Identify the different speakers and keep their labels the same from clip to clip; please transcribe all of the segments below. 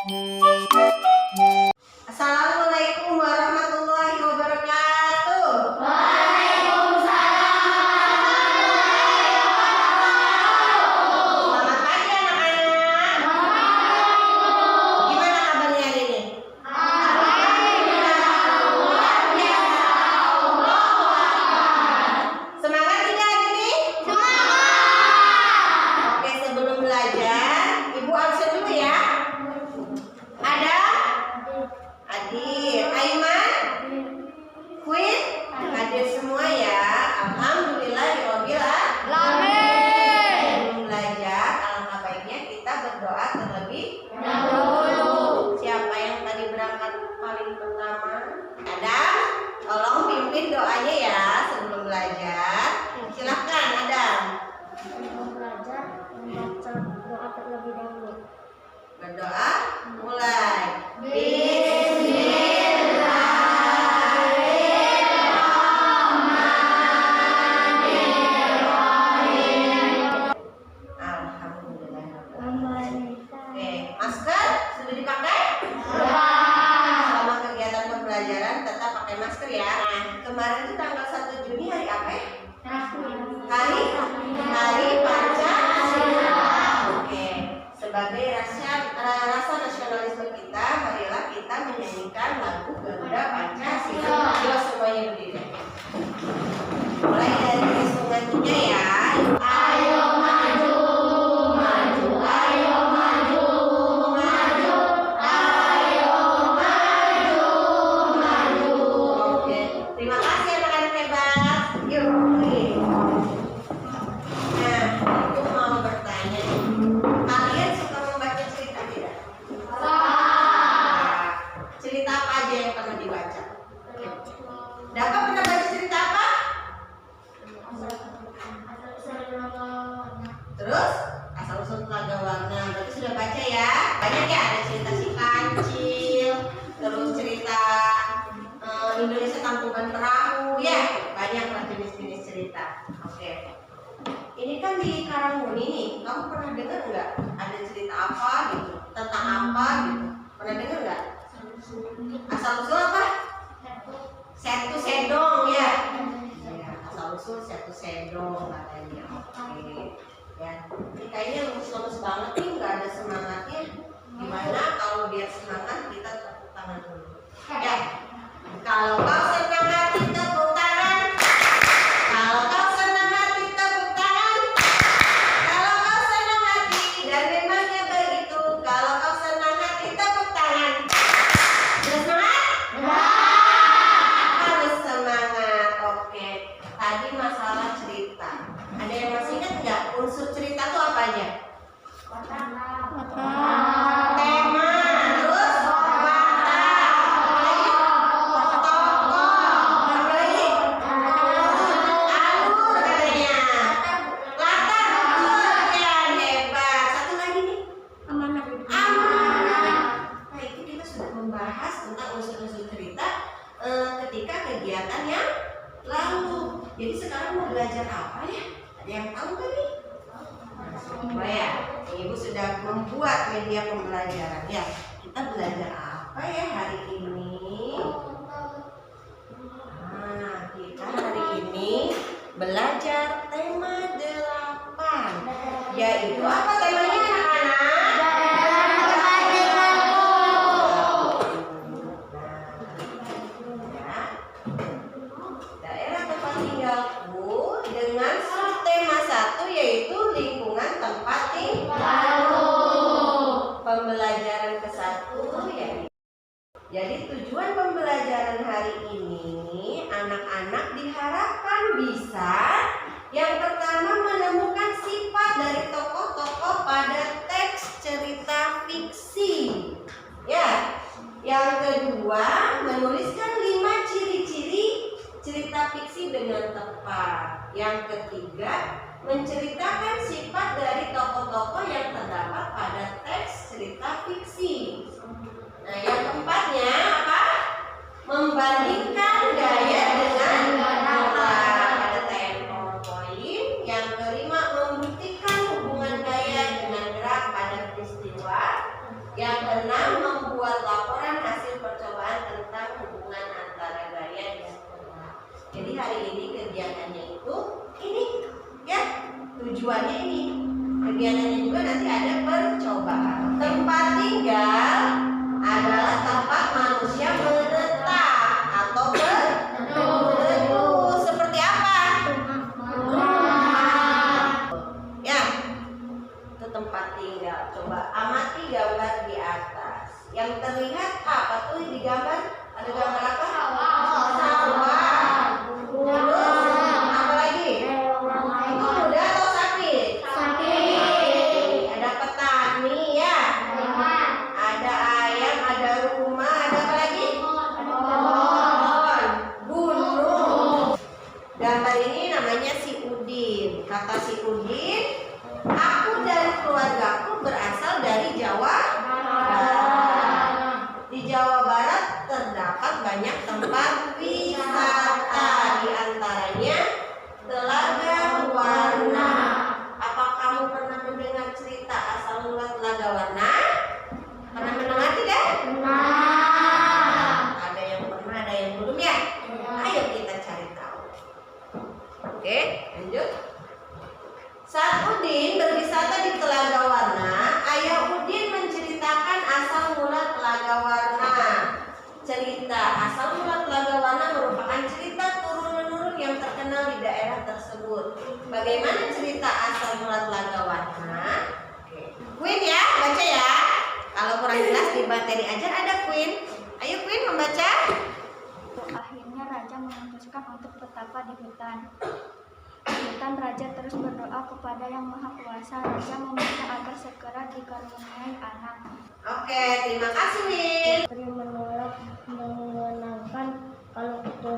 Speaker 1: Assalamualaikum warahmatullahi wabarakatuh. Selamat pagi anak-anak. Gimana kabarnya hari ini? Semangat tidak hari ini? Oke, sebelum belajar, Ibu absen dulu ya. Ada Adit, Aiman, Queen, hadir semua ya. Alhamdulillahirobbil alamin. Sebelum belajar, alangkah baiknya kita berdoa terlebih dahulu. Siapa yang tadi berangkat paling pertama? Adam, tolong pimpin doanya ya sebelum belajar. Silahkan Adam.
Speaker 2: Sebelum belajar, membaca doa terlebih dahulu.
Speaker 1: Berdoa, mulai. Alhamdulillah. Oke, masker sudah dipakai? Selama kegiatan pembelajaran tetap pakai masker ya. Nah, kemarin itu tanggal 1 Juni hari apa ya? Hari Pancasila. Oke, sebagai rasa nasionalisme kita, marilah kita menyanyikan lagu Garuda Pancasila. Ayo semuanya berdiri. Mulai dari hitungan 3 ya. Ayo maju, maju, ayo maju, maju, ayo maju, maju. Oke, terima kasih anak-anak hebat. Yuk. Nah, aku mau bertanya, kalian suka membaca cerita tidak? Cerita apa aja yang pernah dibaca? Dapat pernah baca cerita apa? Terus asal usul telaga warna, berarti sudah baca ya? Banyak ya, ada cerita si kancil, terus cerita Indonesia Tampungan Perahu, ya banyak lah jenis-jenis cerita. Oke. Ini kan di Karangmuni nih, kamu pernah dengar nggak ada cerita apa gitu, tentang apa gitu? Pernah dengar nggak? Asal usul apa? Setu Sedong ya. Asal usul Setu Sedong katanya. Oke. Ya, ini kayaknya lemes-lemes banget nih, nggak ada semangatnya. Gimana kalau biar semangat kita tepuk tangan dulu? Ya. Kalau kau senang hati tepuk tangan. Kalau kau senang hati tepuk tangan. Kalau kau senang hati dan memangnya begitu. Kalau kau senang hati tepuk tangan. Sudah semangat? Harus semangat. Oke. Tadi masalah cerita. Ada yang masih ingat nggak unsur cerita itu apa aja? Tema, terus watak, tokoh, apa lagi? Alur katanya. Latar, betul ya, hebat. Satu lagi nih. Amanah. Nah, itu kita sudah membahas tentang unsur-unsur cerita ketika kegiatan yang lalu. Jadi sekarang mau belajar apa ya? Ada yang tahu kan nih? Oh ya, Ibu sudah membuat media pembelajaran ya. Kita belajar apa ya hari ini? Nah, kita hari ini belajar tema 8. Yaitu apa temanya anak-anak? Daerah tempat tinggalku dengan subtema 1 yaitu lingkungan tempat tinggal. Pembelajaran ke-1 ya. Jadi tujuan pembelajaran hari ini anak-anak diharapkan bisa yang pertama menemukan sifat dari tokoh-tokoh pada teks cerita fiksi. Ya. Yang kedua, menuliskan 5 ciri-ciri cerita fiksi dengan tepat. Yang ketiga, menceritakan sifat dari tokoh-tokoh yang terdapat pada teks cerita fiksi. Nah, yang keempatnya apa? Membandingkan gaya dengan kata. Ada tempo poin. Yang kelima, membuktikan hubungan gaya dengan gerak pada peristiwa. Yang keenam, membuat laporan hasil percobaan tentang hubungan antara gaya dan pola. Jadi hari ini kegiatannya itu ini ya, tujuannya ini. Kegiatannya juga nanti ada percobaan. Tempat tinggal adalah tempat manusia menetap atau berteduh. Seperti apa? Ya, itu tempat tinggal. Coba amati gambar di atas. Yang terlihat apa tuh di gambar? Ada gambar apa? Sawah. Terus apa lagi? Itu kuda atau sapi? Ada petani ya. Ada ayam, ada rumah, ada apa lagi? Pohon, gunung. Gambar ini namanya si Udin. Kata si Udin, aku dan keluargaku berasal dari Jawa Barat. Di Jawa Barat terdapat banyak tempat wisata, di antaranya Telaga Warna. Apa kamu pernah mendengar cerita asal mula Telaga Warna? Pernah mendengar tidak? Ada yang pernah, ada yang belum ya? Ayo kita cari tahu. Oke, lanjut. Saat Udin berwisata di Telaga Warna, ayah Udin menceritakan asal mula Telaga Warna. Cerita asal mula Telaga Warna merupakan cerita turun-menurun yang terkenal di daerah tersebut. Bagaimana cerita asal mula Telaga Warna? Queen ya, baca ya. Kalau kurang jelas di materi ajar ada Queen. Ayo Queen membaca.
Speaker 2: Akhirnya raja memutuskan untuk bertapa di hutan. Di hutan raja terus berdoa kepada Yang Maha Kuasa. Raja meminta agar segera dikaruniai anak.
Speaker 1: Oke, terima kasih Win.
Speaker 2: Putri menolak mengenakan kalung itu.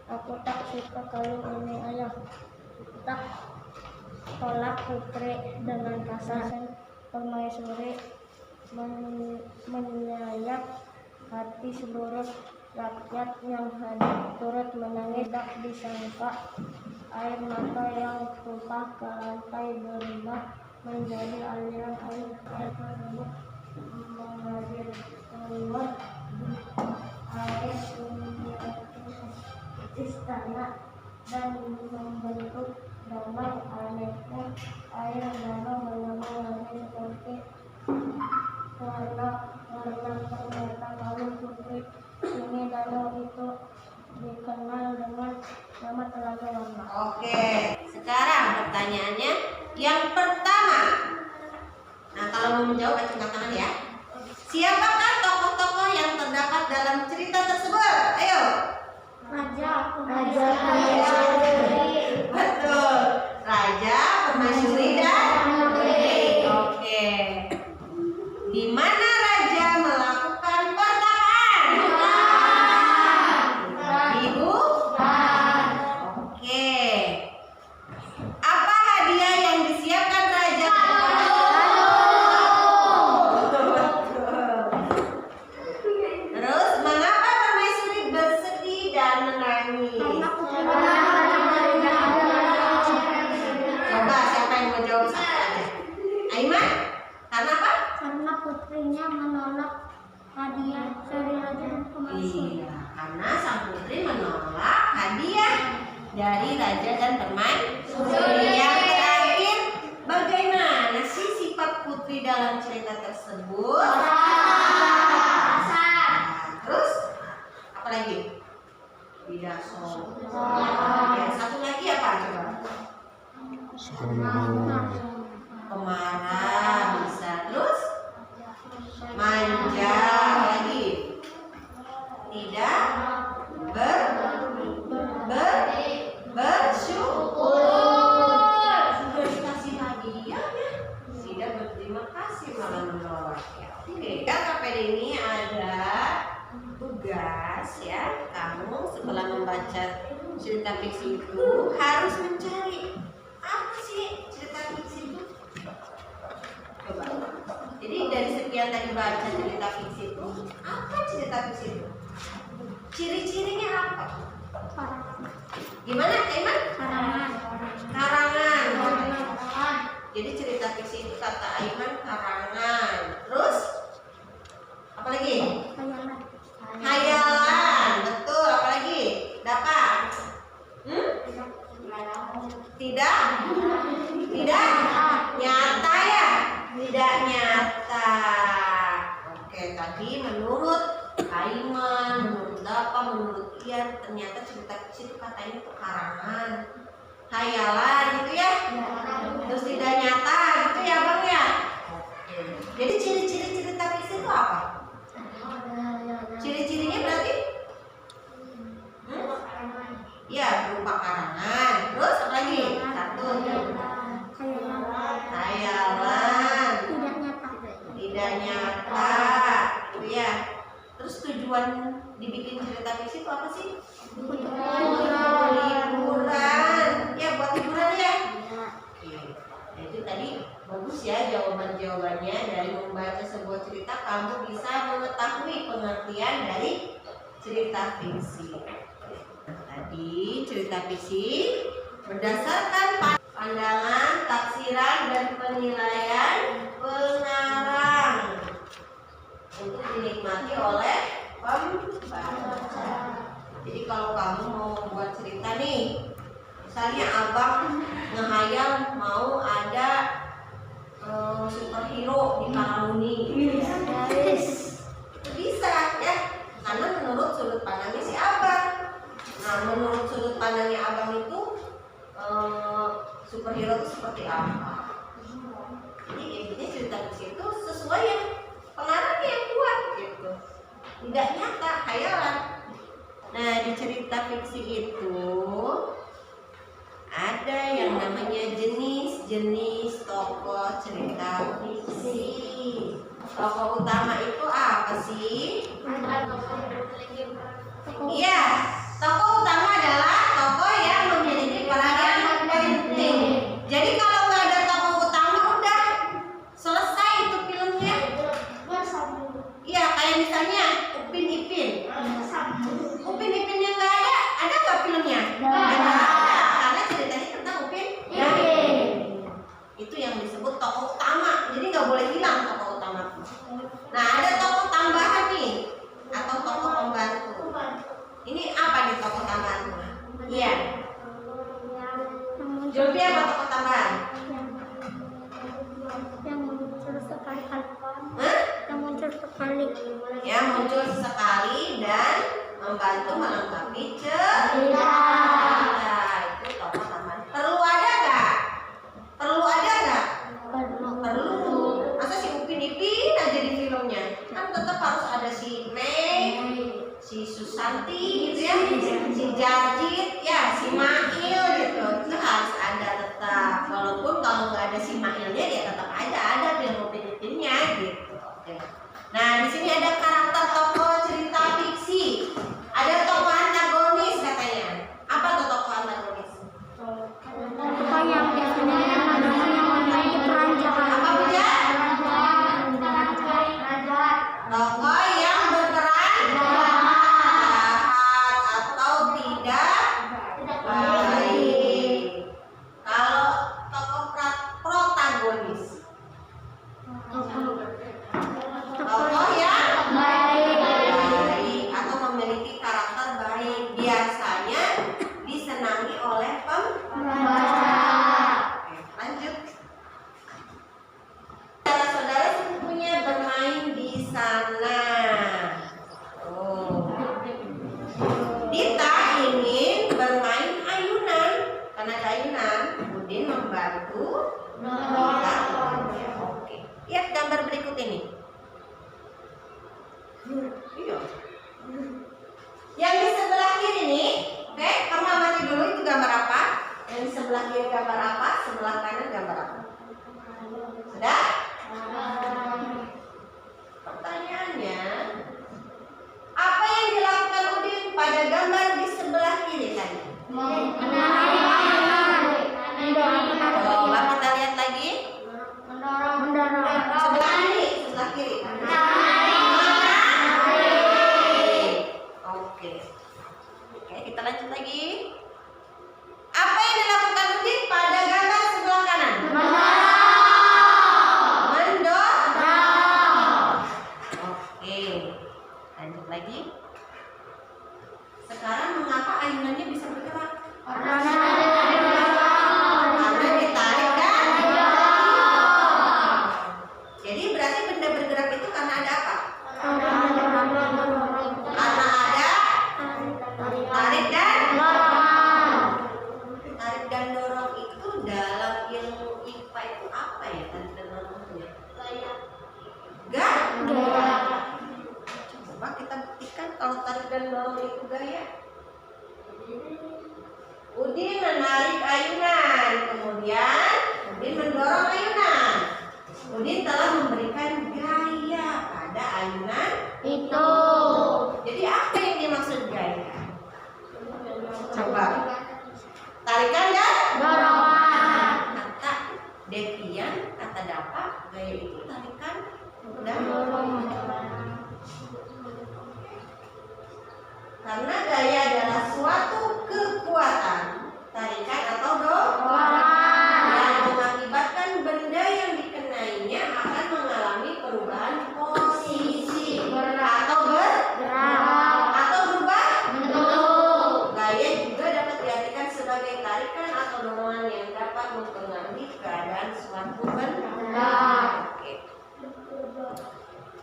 Speaker 2: Aku tak suka kalung ini ayah. Tak, tolak putri dengan kasar. Permaisuri menyayat hati seluruh rakyat yang hadir turut menangis. Tak disangka air mata yang tumpah ke lantai berubah menjadi aliran air tersebut mengalir keluar air istana dan membentuk danau. Anehnya air danau menambah lagi seperti warna ternyata kalung putri ini. Danau itu dikenal dengan nama Telaga Warna.
Speaker 1: Oke, sekarang pertanyaannya yang pertama. Nah, kalau mau menjawab angkat tangan ya. Siapakah tokoh-tokoh yang terdapat dalam cerita tersebut? Ayo.
Speaker 2: Raja
Speaker 1: Betul. Raja, permaisuri dan oke. Di mana raja melakukan pertapaan? Di hutan. Oke. Apa hadiah yang disiapkan raja? Terus mengapa permaisuri bersedih dan menangis? Coba siapa yang mau jawab satu aja? Aiman? Karena apa?
Speaker 2: Karena putrinya menolak hadiah dari raja dan permaisuri.
Speaker 1: Iya, karena sang putri menolak hadiah dari raja dan permaisuri. Yang terakhir, bagaimana sih sifat putri dalam cerita tersebut? Terus apa lagi? Tidak sombong. Satu lagi apa coba? Pemarah bisa. Terus manja lagi. Tidak bersyukur. Sudah dikasih hadiah ya. Tidak berterima kasih malah menolak ya. Oke, KKPD ini ada tugas ya. Kamu setelah membaca cerita fiksi itu harus mencari apa sih cerita fiksi itu. Coba. Jadi dari sekian tadi baca cerita fiksi itu, apa cerita fiksi itu? Ciri-cirinya apa? Gimana, Aiman? Karangan. Jadi cerita fiksi itu kata Aiman karangan. Terus nyata. Oke, tadi menurut Aiman, menurut Dapa, menurut Ian, ternyata cerita fiksi itu katanya itu karangan, khayalan gitu ya. Terus tidak nyata gitu ya Bang ya. Oke. Jadi ciri-ciri cerita fiksi itu apa? Ciri-cirinya berarti? Ya, berupa karangan. Terus apa lagi? Satu. Khayalan. Tidak nyata. Gitu ya. Terus tujuan dibikin cerita fiksi itu apa sih? Hiburan. Ya, buat hiburan ya. Oke. Nah, itu tadi bagus ya jawabannya. Dari membaca sebuah cerita kamu bisa mengetahui pengertian dari cerita fiksi. Tadi cerita fiksi berdasarkan pandangan, tafsiran, dan penilaian pengarang untuk dinikmati oleh pembaca. Jadi kalau kamu mau membuat cerita nih, misalnya abang ngehayal mau ada superhero di Karanguni, itu bisa ya, karena menurut sudut pandangnya si abang. Nah, menurut sudut pandangnya abang itu superhero itu seperti apa? Jadi intinya cerita fiksi itu sesuai yang pengarangnya yang buat gitu, tidak nyata, khayalan. Nah, di cerita fiksi itu ada yang namanya jenis-jenis tokoh cerita fiksi. Tokoh utama itu apa sih? Iya, tokoh utama adalah tokoh yang memiliki peran penting. Jadi kalau nggak ada tokoh utama udah selesai itu filmnya. Iya, kayak misalnya Upin Ipin. Upin Ipin yang nggak ada nggak filmnya? Ada. Karena ceritanya tentang Upin Ipin. Itu yang disebut tokoh utama. Jadi nggak boleh hilang tokoh utama. Nah, ada tokoh tambahan nih atau tokoh pembantu. Ini apa nih tokoh tambahan? Iya. Julfi apa tokoh tambahan?
Speaker 2: Yang muncul sekali-kali.
Speaker 1: Yang muncul sekali dan membantu melengkapi cerita. Itu tokoh tambahan. Perlu ada nggak? Perlu. Masa si Upin Ipin aja di filmnya? Kan tetap harus ada si Mei, si Susanti gitu ya, si Jarjit, ya si Mail gitu. Itu harus ada tetap. Walaupun kalau nggak ada si Mailnya ya tetap aja ada film Upin Ipinnya gitu. Oke. Nah, di sini ada karakter tokoh cerita fiksi. Ada tokoh antagonis katanya. Apa tuh tokoh antagonis?
Speaker 2: Tokoh yang biasanya memiliki peran jahat.
Speaker 1: Apa Buja? Tokoh yang berperan jahat atau tidak baik. Kalau tokoh protagonis, tokoh yang baik atau memiliki karakter baik, biasanya disenangi oleh pembaca. Oke, lanjut. Saudara-saudara sepupunya bermain di sana. Dita ingin bermain ayunan. Karena ada ayunan, Udin membantu Dita. Oke. Lihat gambar berikut ini. Iya. Yang di sebelah kiri nih, oke, kamu amati dulu itu gambar apa? Yang di sebelah kiri gambar apa? Sebelah kanan gambar apa? Sudah? Pertanyaannya, apa yang dilakukan Udin pada gambar di sebelah kiri tadi? Coba kita lihat lagi. Sebelah kiri. Oke, kita lanjut lagi. Apa yang dilakukan Udin pada gambar sebelah kanan? benda bergerak itu karena ada apa? Karena ada tarik dan dorong itu dalam ilmu IPA itu apa ya? Tarik dan dorongnya? Gaya. Coba kita buktikan kalau tarik dan dorong itu gaya. Udin menarik ayunan, kemudian Udin mendorong ayunan. Udin telah memberikan gaya pada ayunan itu. Jadi apa yang dimaksud gaya? Coba. Tarikan dan dorongan. Kata Devian, kata Dapa, gaya itu tarikan dan dorongan. Karena gaya adalah suatu kekuatan, tarikan atau dorongan yang mengakibatkan benda yang dikenainya akan mengalami perubahan posisi atau bergerak atau berubah bentuk. Gaya juga dapat diartikan sebagai tarikan atau dorongan yang dapat mempengaruhi keadaan suatu benda.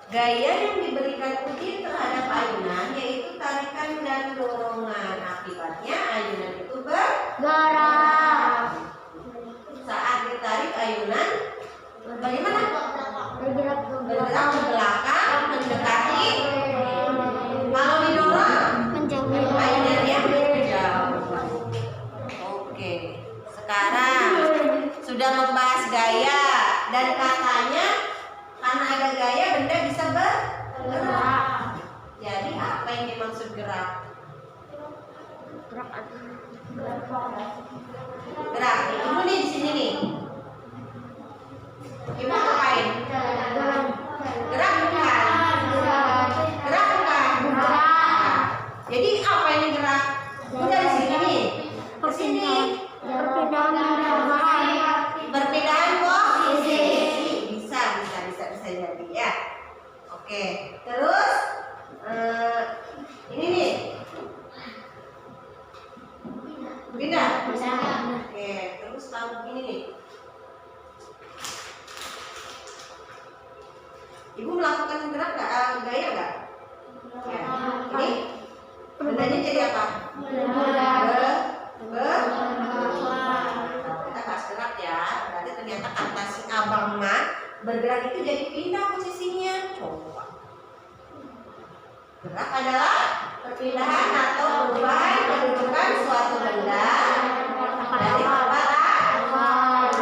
Speaker 1: Gaya yang diberikan Udin terhadap ayunan yaitu tarikan dan dorongan. Akibatnya ayunan itu bergerak. Saat ditarik ayunan bagaimana? Bergerak ke belakang, mendekati. Kalau didorong ayunan yang menjauh. Oke, sekarang sudah membahas gaya dan katanya karena ada gaya benda bisa bergerak. Jadi apa yang dimaksud gerak? Gerak. Ibu nih di sini nih. Ibu ngapain? Gerak bukan? Gerak bukan? Jadi apa ini gerak? Ibu dari sini nih. Ke sini. Perpindahan posisi. Bisa jadi ya. Oke. Terus ini nih. Pindah. Oke. Terus tahu ini nih. Ibu melakukan gerak nggak? Gaya nggak? Ya. Ini bendanya jadi apa? Kita bahas gerak ya. Berarti ternyata kata si abang mah bergerak itu jadi pindah posisinya. Coba. Gerak adalah perpindahan atau perubahan kedudukan suatu benda dari tempat lain.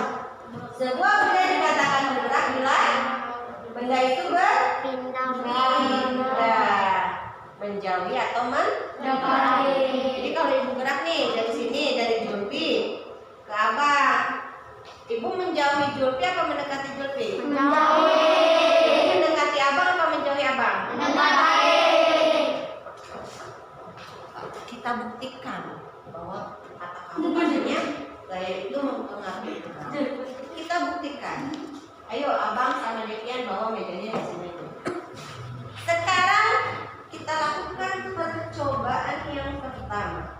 Speaker 1: Sebuah benda dikatakan bergerak bila benda itu berpindah, menjauhi atau mendekati. Jadi kalau ibu gerak nih dari sini, dari Julpi ke abang, ibu menjauhi Julpi apa mendekati Julpi? Menjauhi. Ibu mendekati abang apa menjauhi abang? Mendekati. Kita buktikan bahwa kata kamu padanya gaya itu mempengaruhi. Kita buktikan. Ayo abang sama Devian bawa mejanya di sini. Sekarang kita lakukan percobaan yang pertama.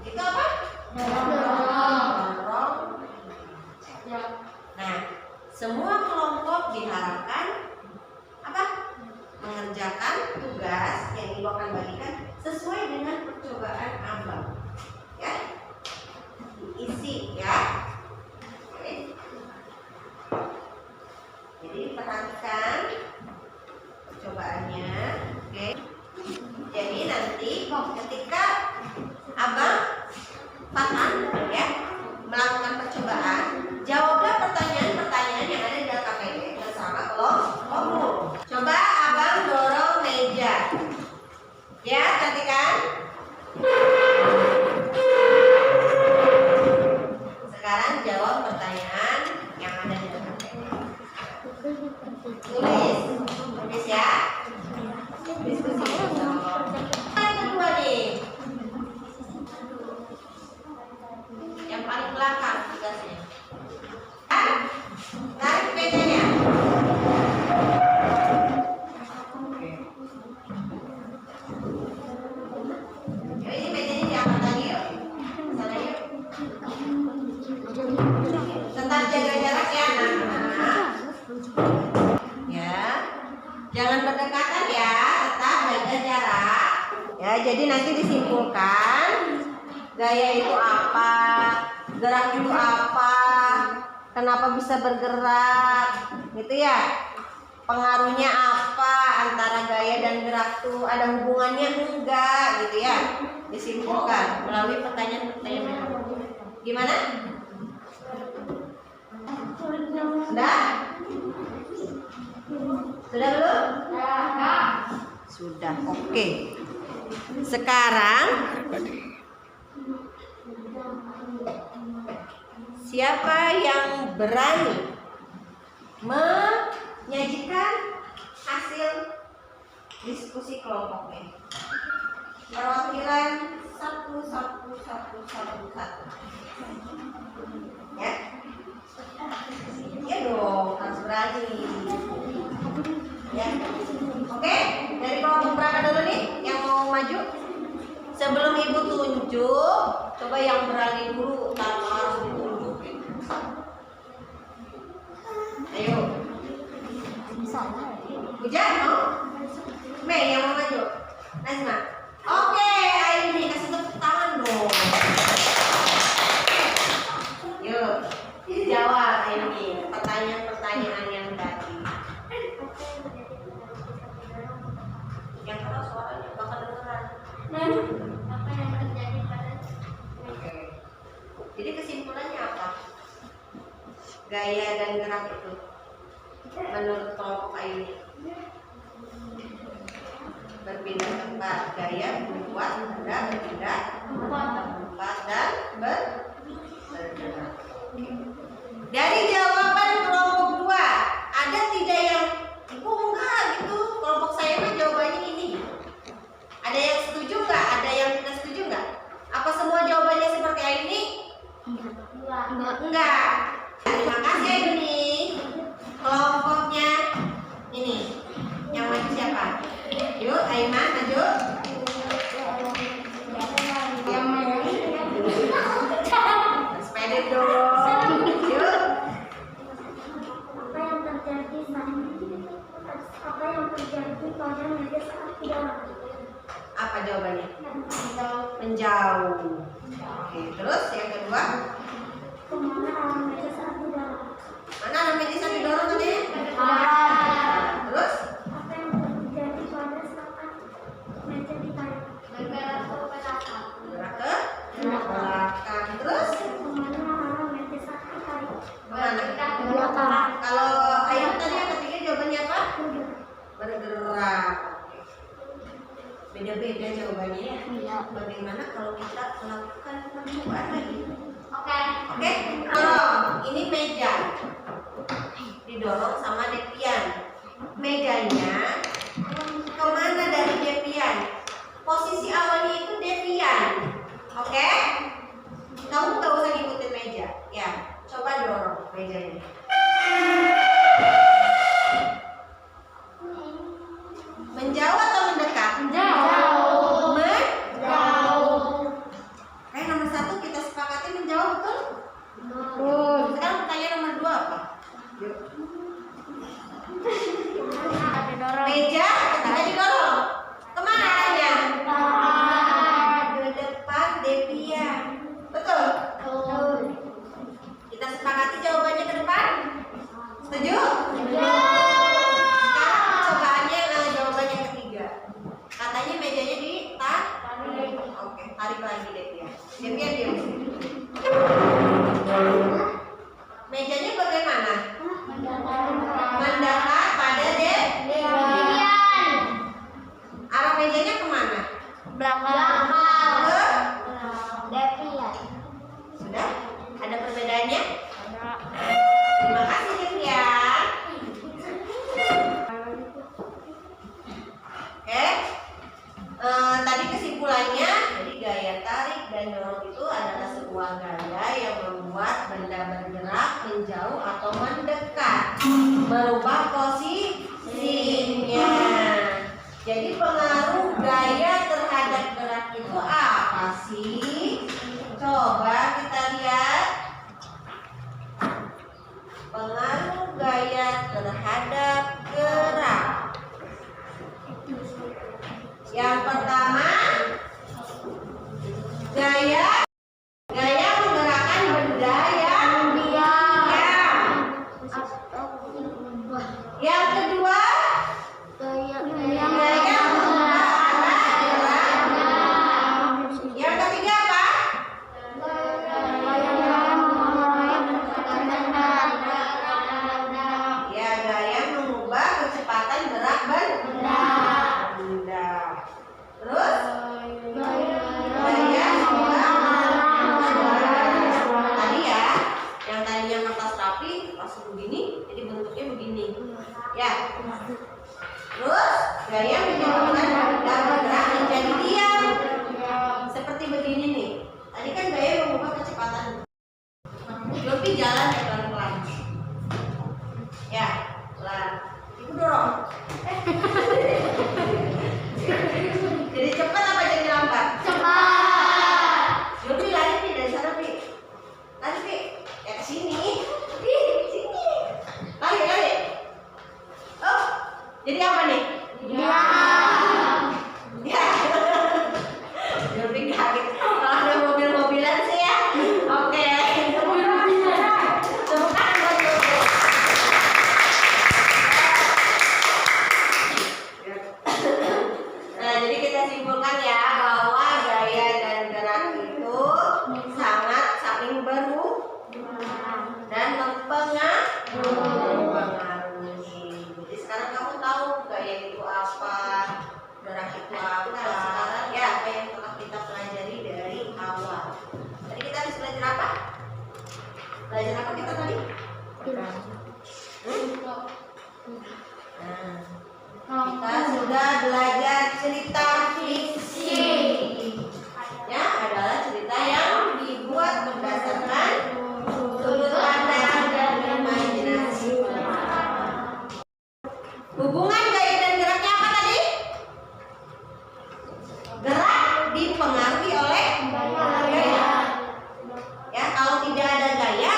Speaker 1: Itu apa? Dorong. Nah, semua kelompok diharapkan apa? Mengerjakan tugas yang ibu akan bagikan sesuai dengan percobaan abang. Ya, diisi ya. Oke. Jadi perhatikan percobaannya. Oke. Jadi nanti ketika abang Fatan ya melakukan percobaan, jawablah pertanyaan-pertanyaan yang ada di dalam KPD bersama kelompokmu. Coba abang dorong meja. Ya, cantikan. Sekarang Ya, jadi nanti disimpulkan gaya itu apa, gerak itu apa, kenapa bisa bergerak, gitu ya. Pengaruhnya apa antara gaya dan gerak tuh, ada hubungannya enggak, gitu ya. Disimpulkan melalui pertanyaan-pertanyaan. Gimana? Sudah? Sudah belum? Sudah, oke. Sekarang siapa yang berani menyajikan hasil diskusi kelompoknya? Perwakilan satu. Ya? Ya dong, harus berani. Ya. Oke, dari kelompok berapa dulu nih yang mau maju? Sebelum ibu tunjuk, coba yang berani dulu tanpa harus ditunjukin. Ayo. Hujan mau? Mei yang mau maju. Nazma. Oke, Aini kasih tepuk tangan dong. Yuk, jawab Aini pertanyaan-pertanyaan yang tadi. Yang keras suaranya bakal kedengeran.
Speaker 2: Apa yang terjadi pada
Speaker 1: Oke. Jadi kesimpulannya apa? Gaya dan gerak itu menurut kelompok Aini berpindah tempat. Gaya membuat benda berpindah tempat dan bergerak. Dari jawaban kelompok 2, ada tidak yang ibu enggak gitu, kelompok saya mah jawabannya ini. Ada yang setuju nggak? Ada yang tidak setuju nggak? Apa semua jawabannya seperti ini? Enggak. Terima kasih Aini. Kelompoknya ini. Yang maju siapa? Yuk, Aiman maju. Yang maju. Sepeda dong. Yuk.
Speaker 2: apa yang terjadi pada meja saat tidak
Speaker 1: Apa jawabannya? Menjauh. Oke, terus yang kedua?
Speaker 2: kemana arah meja saat tidak
Speaker 1: Mana arah meja saat didorong katanya? Terus?
Speaker 2: apa yang terjadi pada saat meja ditarik
Speaker 1: Gerak ke belakang. Terus?
Speaker 2: kemana arah meja saat ditarik
Speaker 1: Kemana? Kalau ayam tadi yang ketiga jawabannya apa? Bergerak. Beda-beda jawabannya ya. Bagaimana kalau kita melakukan percobaan lagi? Oke. Kalau ini meja didorong sama Devian. Mejanya kemana dari Devian? Posisi awalnya itu Devian. Oke? Kamu nggak usah ngikutin meja. Ya, coba dorong mejanya. Menjauh atau mendekat? Menjauh. Nomor 1 kita sepakati menjauh, betul? Sekarang pertanyaan nomor 2 apa? Yuk. Meja ketika didorong kemana arahnya? Ke depan Devian. Betul? Kita sepakati jawabannya ke depan. Setuju? Sekarang percobaannya jawaban yang ketiga. Katanya mejanya ditarik. Oke, tarik lagi Devian. Devian diam. Mejanya bagaimana? Mendekat pada Devian. Arah mejanya kemana? Ke? Sudah? Ada perbedaannya? Terima kasih Devian. Oke. Tadi kesimpulannya, jadi gaya tarik dan dorong itu adalah sebuah gaya yang membuat benda bergerak menjauh atau mendekat, merubah posisinya. Jadi pengaruh gaya terhadap gerak itu apa sih? Coba kita lihat. Pengaruh gaya terhadap gerak. Yang pertama, Yang kedua, gaya mengubah anak gerak. Yang ketiga apa? Ya, gaya mengubah kecepatan gerak benda. Terus gaya mengubah tadi ya, yang tadinya kertas rapi langsung begini, jadi bentuknya begini. Ya. Terus gaya menyebabkan benda bergerak menjadi diam. Seperti begini nih. Tadi kan gaya mengubah kecepatan. Yopi jalan ya pelan-pelan. Ya, pelan. Ibu dorong. Jadi cepat apa jadi lambat?
Speaker 2: Cepat.
Speaker 1: Yopi lari nih dari sana, Pi. Lari, Pi. Ya ke sini. Ih, sini. Lari. Oh, jadi apa nih? Ya. Yopi kaget. Kalau ada mobil-mobilan sih ya. Oke. Tepuk tangan buat Yopi. Nah, jadi kita simpulkan ya bahwa gaya dan gerak itu sangat saling berhubungan dan mempengaruhi. Jadi sekarang kamu tahu gaya itu apa, gerak itu apa. Sekarang ya apa yang telah kita pelajari dari awal. Tadi kita habis belajar apa? Belajar apa kita tadi? Nah, kita sudah belajar cerita fiksi. Ya, adalah cerita yang dibuat berdasarkan sudut pandang dan imajinasi. Hubungan gaya dan geraknya apa tadi? Gerak dipengaruhi oleh gaya. Ya, kalau tidak ada gaya,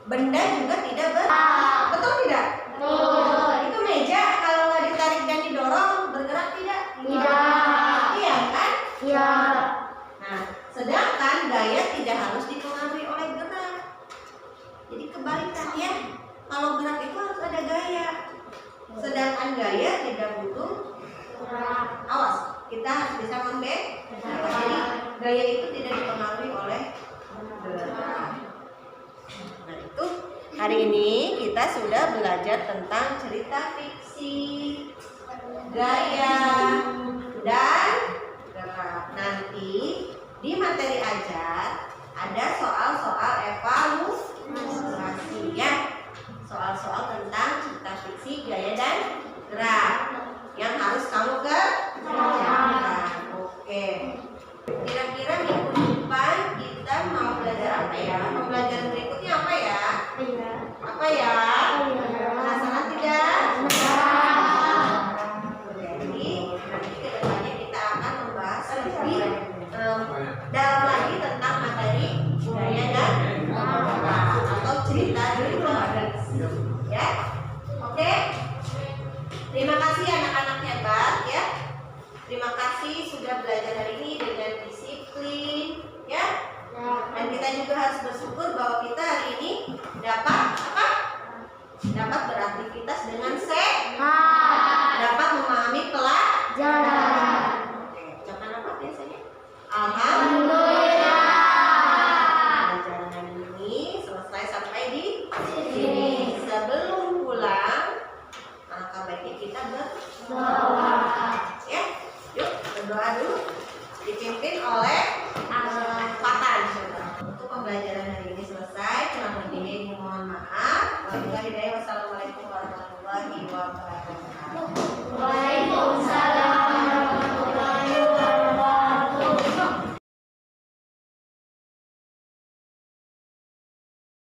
Speaker 1: benda juga tidak bergerak. Betul tidak? Itu meja kalau nggak ditarik dan didorong bergerak tidak? Iya kan? Nah, sedangkan gaya tidak harus dipengaruhi oleh gerak. Jadi kebalikan ya. Kalau gerak itu harus ada gaya. Sedangkan gaya tidak butuh gerak. Awas, kita harus bisa membedakan. Jadi gaya itu tidak dipengaruhi oleh gerak. Nah, itu hari ini kita sudah belajar tentang cerita fiksi, gaya, dan gerak. Nanti di materi ajar ada soal-soal evaluasi ya. Soal-soal tentang cerita fiksi, gaya, dan gerak yang harus kamu kerjakan. Oke. Kira-kira minggu depan kita mau belajar apa ya? Pembelajaran berikutnya apa ya? Apa ya? Penasaran tidak? Jadi nanti kedepannya kita akan membahas lebih dalam lagi tentang materi gaya dan atau cerita ya. Oke. Terima kasih anak-anak hebat ya. Terima kasih sudah belajar hari ini dengan disiplin ya. Dan kita juga harus bersyukur bahwa kita hari ini dapat apa? Dapat beraktivitas dengan sehat.